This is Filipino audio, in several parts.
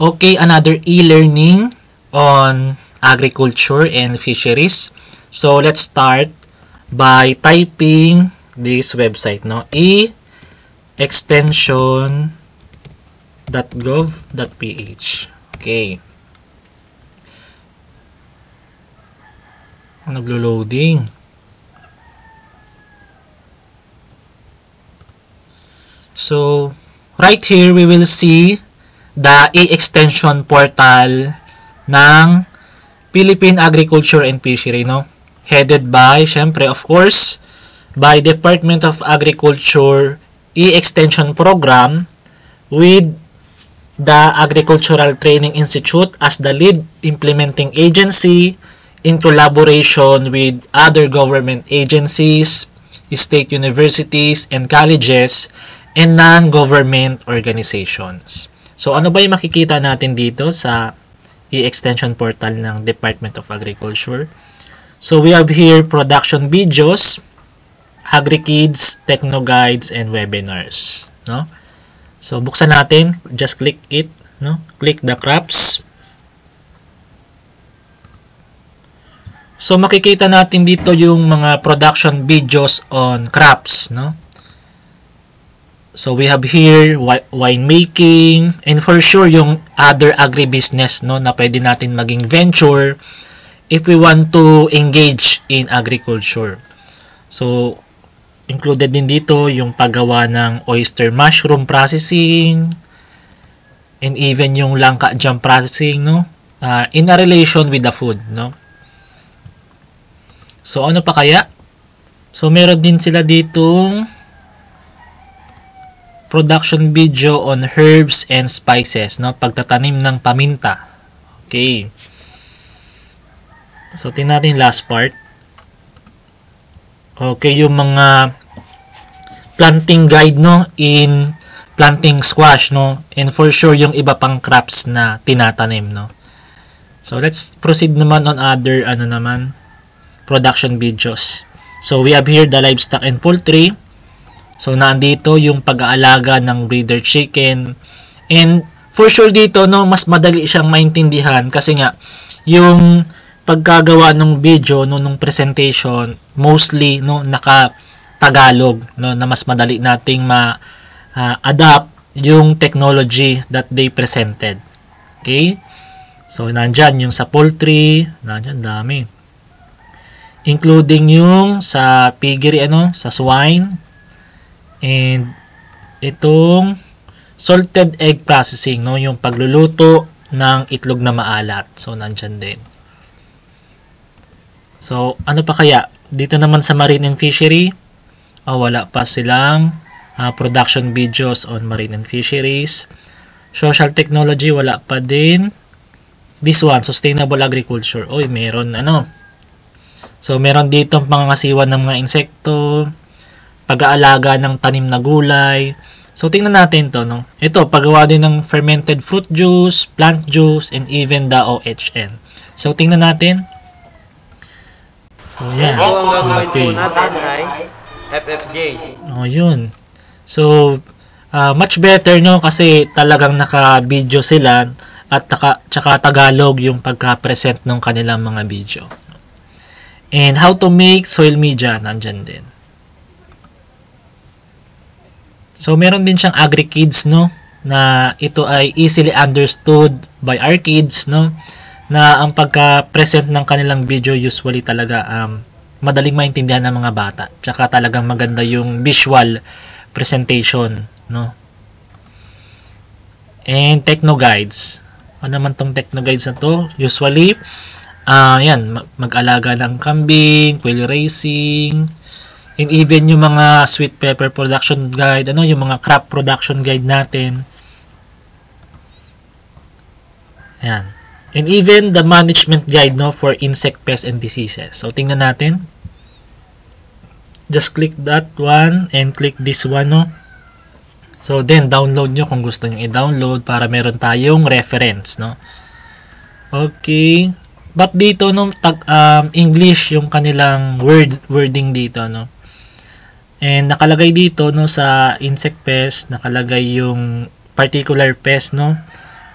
Okay, another e-learning on agriculture and fisheries. So let's start by typing this website, no? extension.gov.ph. Okay. Naglo-loading. So right here we will see the e-extension portal ng Philippine Agriculture and Fishery, no? Headed by, syempre, of course, by Department of Agriculture e-extension program with the Agricultural Training Institute as the lead implementing agency in collaboration with other government agencies, state universities and colleges, and non-government organizations. So, ano ba yung makikita natin dito sa e-extension portal ng Department of Agriculture? So, we have here production videos, AgriKids, Techno Guides, and webinars. No? So, buksan natin. Just click it. No? Click the crops. So, makikita natin dito yung mga production videos on crops. No? So, we have here winemaking, and for sure, yung other agribusiness, no, na pwede natin maging venture if we want to engage in agriculture. So, included din dito yung paggawa ng oyster mushroom processing, and even yung langka jam processing, no, in a relation with the food, no. So, ano pa kaya? So, meron din sila ditong production video on herbs and spices, no? Pagtatanim ng paminta. Okay. So, tingnan natin yung last part. Okay, yung mga planting guide, no? In planting squash, no? And for sure, yung iba pang crops na tinatanim, no? So, let's proceed naman on other, production videos. So, we have here the livestock and poultry. So, nandito yung pag-aalaga ng breeder chicken. And, for sure dito, no, mas madali siyang maintindihan kasi nga, yung pagkagawa ng video, no, nung presentation, mostly, no, naka-Tagalog, no, na mas madali nating ma-adapt yung technology that they presented. Okay? So, nandyan yung sa poultry, nandyan, dami. Including yung sa piggery, sa swine, and itong salted egg processing, no, yung pagluluto ng itlog na maalat. So, nandyan din. So, ano pa kaya? Dito naman sa marine and fishery, wala pa silang production videos on marine and fisheries. Social technology, wala pa din. This one, sustainable agriculture. Oy, meron, So, meron dito pangangasiwa ng mga insekto, pag-aalaga ng tanim na gulay. So, tingnan natin to, no? Ito, paggawa din ng fermented fruit juice, plant juice, and even the OHN. So, tingnan natin. So, yan. Okay. FFJ. Oh, yun. So, much better, no? Kasi talagang naka-video sila at tsaka Tagalog yung pagka-present ng kanilang mga video. And how to make soil media, nandyan din. So, meron din siyang AgriKids, no? Na ito ay easily understood by our kids, no? Na ang pagka-present ng kanilang video usually talaga madaling maintindihan ng mga bata. Tsaka talagang maganda yung visual presentation, no? And Techno Guides. Ano naman tong Techno Guides na to? Usually, yan, mag-alaga ng kambing, quail racing, and even yung mga sweet pepper production guide, yung mga crop production guide natin. Ayan. And even the management guide, no, for insect pests and diseases. So, tingnan natin. Just click that one and click this one, no. So, then, download nyo kung gusto nyo i-download para meron tayong reference, no. Okay. But dito, no, English yung kanilang wording dito, no. And nakalagay dito no sa insect pest, nakalagay yung particular pest no,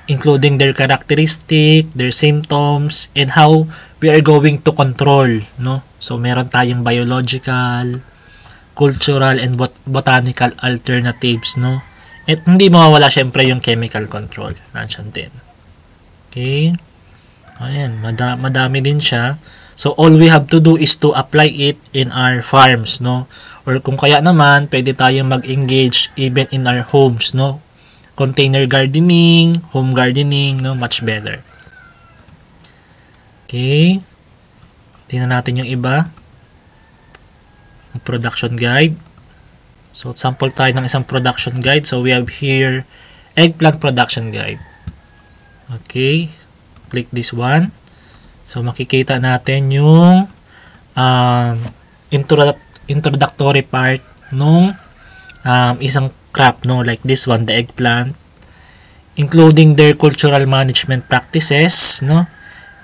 including their characteristic, their symptoms, and how we are going to control no. So meron tayong biological, cultural, and botanical alternatives no. At hindi mawawala syempre yung chemical control. Nandiyan din. Okay. Ayan, madami din siya. So, all we have to do is to apply it in our farms, no? Or kung kaya naman, pwede tayong mag-engage even in our homes, no? Container gardening, home gardening, no? Much better. Okay. Tingnan natin yung iba. Production guide. So, sample tayo ng isang production guide. So, we have here eggplant production guide. Okay. Click this one. So, makikita natin yung introductory part nung isang crop, no? Like this one, the eggplant. Including their cultural management practices, no?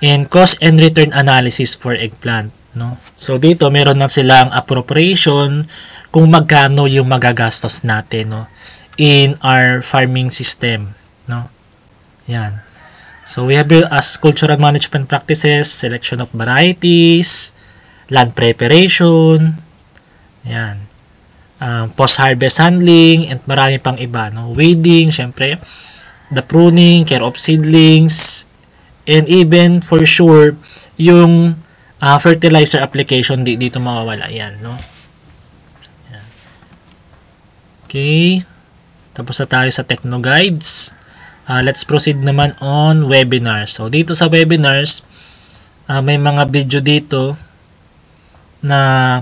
And cost and return analysis for eggplant, no? So, dito, meron na silang appropriation kung magkano yung magagastos natin, no? In our farming system, no? Yan. So, we have here as cultural management practices, selection of varieties, land preparation, yan, post-harvest handling, and marami pang iba, no? Weeding, syempre, the pruning, care of seedlings, and even, for sure, yung fertilizer application, dito mawawala yan, no? Yan. Okay. Tapos na tayo sa Techno Guides. Let's proceed naman on webinars. So, dito sa webinars, may mga video dito na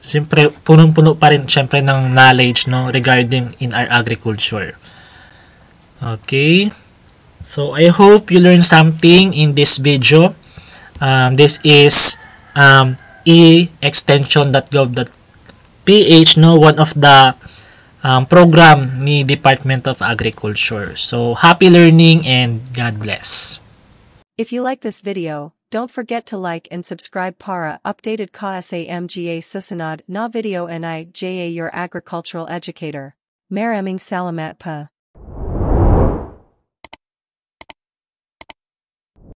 siyempre, punong-puno pa rin siyempre ng knowledge no, regarding in our agriculture. Okay. So, I hope you learned something in this video. This is e-extension.gov.ph, no, one of the program ni Department of Agriculture. So, happy learning and God bless. If you like this video, don't forget to like and subscribe para updated ka sa mga susunod na video ni JA your agricultural educator. Maraming salamat pa.